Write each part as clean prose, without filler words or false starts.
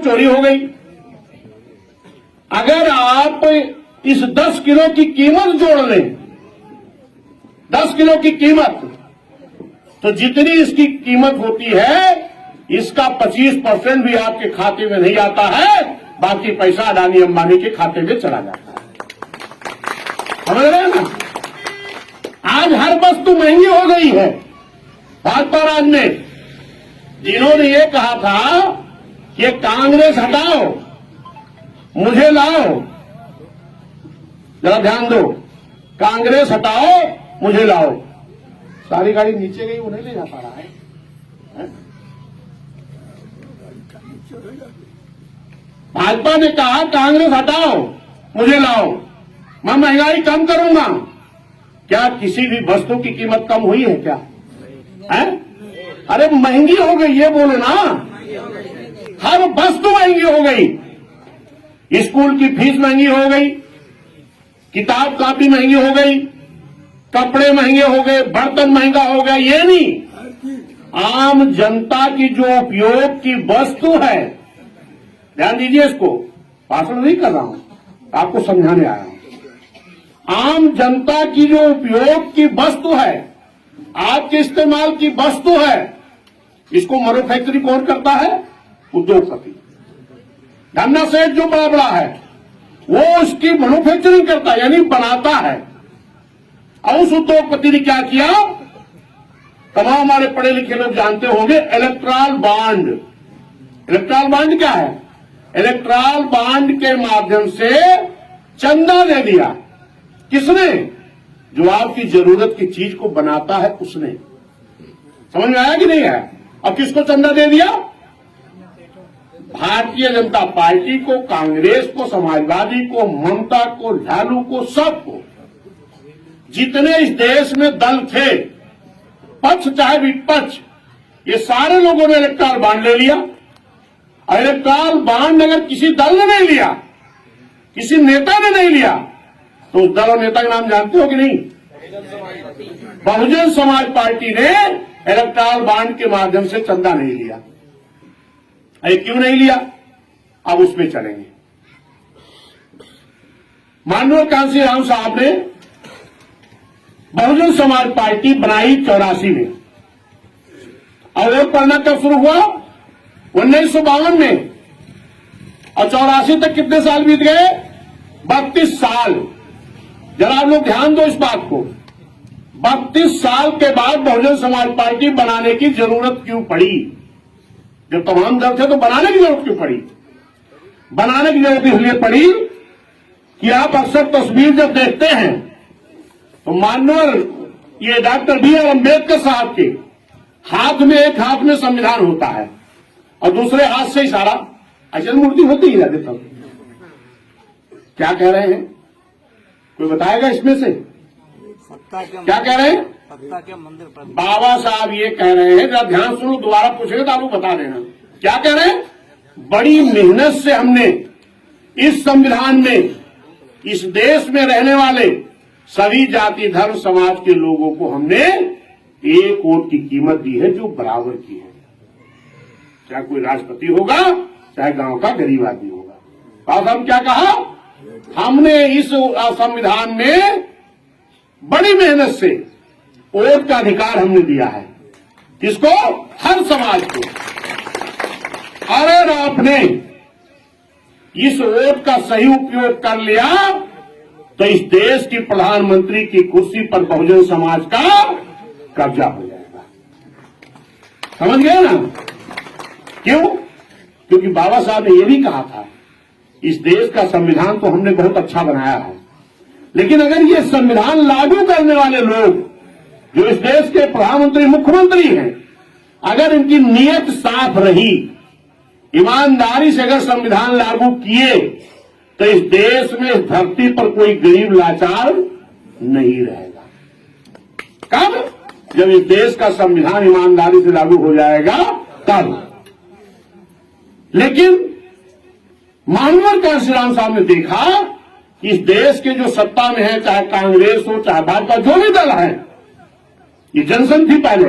चोरी हो गई। अगर आप इस 10 किलो की कीमत जोड़ लें, 10 किलो की कीमत, तो जितनी इसकी कीमत होती है इसका 25% भी आपके खाते में नहीं आता है, बाकी पैसा अडानी अंबानी के खाते में चला जाता है। समझ रहे हैं ना? आज हर वस्तु महंगी हो गई है। भाजपा राज में जिन्होंने ये कहा था कि कांग्रेस हटाओ मुझे लाओ, जरा ध्यान दो, कांग्रेस हटाओ मुझे लाओ, सारी गाड़ी नीचे गई, उन्हें ले जा पा रहा है? भाजपा ने कहा कांग्रेस हटाओ मुझे लाओ, मैं महंगाई कम करूंगा। क्या किसी भी वस्तु की कीमत कम हुई है क्या? है? अरे महंगी हो गई, ये बोले ना, हर वस्तु महंगी हो गई। स्कूल की फीस महंगी हो गई, किताब कापी महंगी हो गई, कपड़े महंगे हो गए, बर्तन महंगा हो गया। ये नहीं, आम जनता की जो उपयोग की वस्तु है, ध्यान दीजिए, इसको भाषण नहीं कर रहा हूं, आपको समझाने आया हूं। आम जनता की जो उपयोग की वस्तु है, आपके इस्तेमाल की वस्तु है, इसको मैन्युफैक्चरिंग कौन करता है? उद्योगपति। धन्ना सेठ जो बड़ा बड़ा है वो उसकी मैन्युफैक्चरिंग करता है, यानी बनाता है। और उस उद्योगपति ने क्या किया? तमाम हमारे पढ़े लिखे लोग जानते होंगे, इलेक्ट्रॉल बॉन्ड। इलेक्ट्रॉल बॉन्ड क्या है? इलेक्ट्रॉल बॉन्ड के माध्यम से चंदा दे दिया। किसने? जो आपकी जरूरत की चीज को बनाता है उसने। समझ में आया कि नहीं आया? अब किसको चंदा दे दिया? भारतीय जनता पार्टी को, कांग्रेस को, समाजवादी को, ममता को, लालू को, सबको। जितने इस देश में दल थे, पक्ष चाहे विपक्ष, ये सारे लोगों ने इलेक्ट्रॉल बॉन्ड ले लिया। इलेक्ट्रॉल बॉन्ड अगर किसी दल ने नहीं लिया, किसी नेता ने नहीं लिया, तो उस दल और नेता का नाम जानते हो कि नहीं? बहुजन समाज पार्टी ने इलेक्ट्रॉल बॉन्ड के माध्यम से चंदा नहीं लिया। अरे क्यों नहीं लिया? अब उसमें चलेंगे। माननीय कांशीराम साहब ने बहुजन समाज पार्टी बनाई 84 में, और वोट पड़ना कब शुरू हुआ? 1952 में। और 84 तक कितने साल बीत गए? 32 साल। जरा आप लोग ध्यान दो इस बात को। 32 साल के बाद बहुजन समाज पार्टी बनाने की जरूरत क्यों पड़ी? जब तमाम दल थे तो बनाने की जरूरत क्यों पड़ी? बनाने की जरूरत इसलिए पड़ी कि आप अक्सर तस्वीर जब देखते हैं तो माननीय ये डॉक्टर B.R. अम्बेडकर साहब के हाथ में, एक हाथ में संविधान होता है और दूसरे हाथ से इशारा, अचल मूर्ति होती ही रहती। तब क्या कह रहे हैं? कोई बताएगा इसमें से? क्या कह रहे हैं? के मंदिर पर बाबा साहब ये कह रहे हैं, जरा ध्यान सुनो, दोबारा पूछेंगे तो आपको बता देना। क्या कह रहे हैं? बड़ी मेहनत से हमने इस संविधान में इस देश में रहने वाले सभी जाति धर्म समाज के लोगों को हमने एक वोट की कीमत दी है, जो बराबर की है। चाहे कोई राष्ट्रपति होगा, चाहे गांव का गरीब आदमी होगा। और हम क्या कहा? हमने इस संविधान में बड़ी मेहनत से वोट का अधिकार हमने दिया है। किसको? हर समाज को। अगर आपने इस वोट का सही उपयोग कर लिया तो इस देश की प्रधानमंत्री की कुर्सी पर बहुजन समाज का कब्जा हो जाएगा। समझ गए ना? क्यों? क्योंकि बाबा साहब ने यह भी कहा था, इस देश का संविधान तो हमने बहुत अच्छा बनाया है, लेकिन अगर ये संविधान लागू करने वाले लोग जो इस देश के प्रधानमंत्री मुख्यमंत्री हैं, अगर इनकी नीयत साफ रही, ईमानदारी से अगर संविधान लागू किए, तो इस देश में, इस धरती पर कोई गरीब लाचार नहीं रहेगा। कब? जब इस देश का संविधान ईमानदारी से लागू हो जाएगा तब। लेकिन माननीय कांशीराम साहब ने देखा कि इस देश के जो सत्ता में है, चाहे कांग्रेस हो चाहे भाजपा, जो भी दल है, ये जनसंघ थी पहले,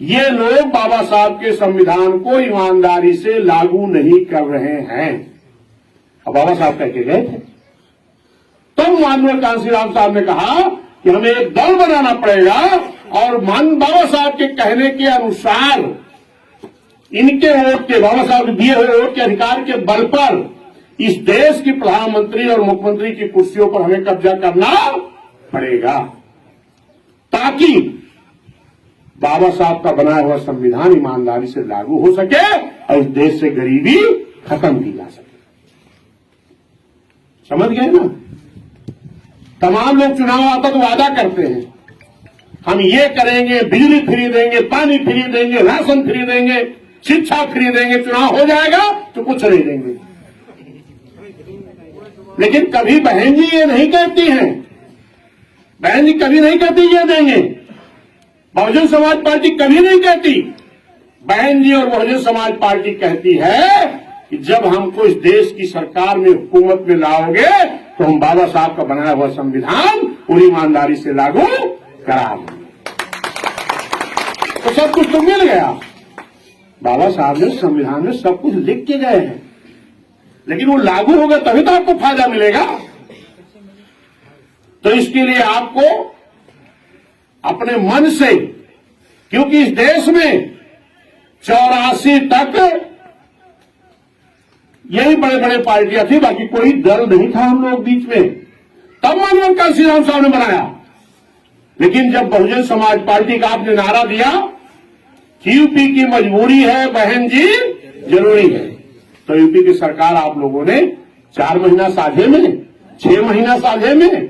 ये लोग बाबा साहब के संविधान को ईमानदारी से लागू नहीं कर रहे हैं। अब बाबा साहब कह के गए थे, तब माननीय कांशीराम साहब ने कहा कि हमें एक दल बनाना पड़ेगा और बाबा साहब के कहने के अनुसार इनके वोट के, बाबा साहब के दिए हुए वोट के अधिकार के बल पर इस देश की प्रधानमंत्री और मुख्यमंत्री की कुर्सियों पर हमें कब्जा करना पड़ेगा, ताकि बाबा साहब का बनाया हुआ संविधान ईमानदारी से लागू हो सके और इस देश से गरीबी खत्म की जा सके। समझ गए ना? तमाम लोग चुनाव आता तो वादा करते हैं, हम ये करेंगे, बिजली फ्री देंगे, पानी फ्री देंगे, राशन फ्री देंगे, शिक्षा फ्री देंगे। चुनाव हो जाएगा तो कुछ नहीं देंगे। लेकिन कभी बहन जी ये नहीं कहती हैं, बहन जी कभी नहीं कहती ये देंगे। बहुजन समाज पार्टी कभी नहीं कहती। बहन जी और बहुजन समाज पार्टी कहती है कि जब हमको इस देश की सरकार में, हुकूमत में लाओगे तो हम बाबा साहब का बनाया हुआ संविधान पूरी ईमानदारी से लागू करा देंगे। तो सब कुछ तो मिल गया। बाबा साहब ने संविधान में सब कुछ लिख के गए हैं, लेकिन वो लागू होगा तभी तो आपको फायदा मिलेगा। तो इसके लिए आपको अपने मन से, क्योंकि इस देश में 84 तक यही बड़े बड़े पार्टियां थी, बाकी कोई दल नहीं था हम लोग बीच में। तब माननीय कांशीराम साहब ने बनाया। लेकिन जब बहुजन समाज पार्टी का आपने नारा दिया कि यूपी की मजबूरी है बहन जी जरूरी है, तो यूपी की सरकार आप लोगों ने 4 महीना साझे में, 6 महीना साझे में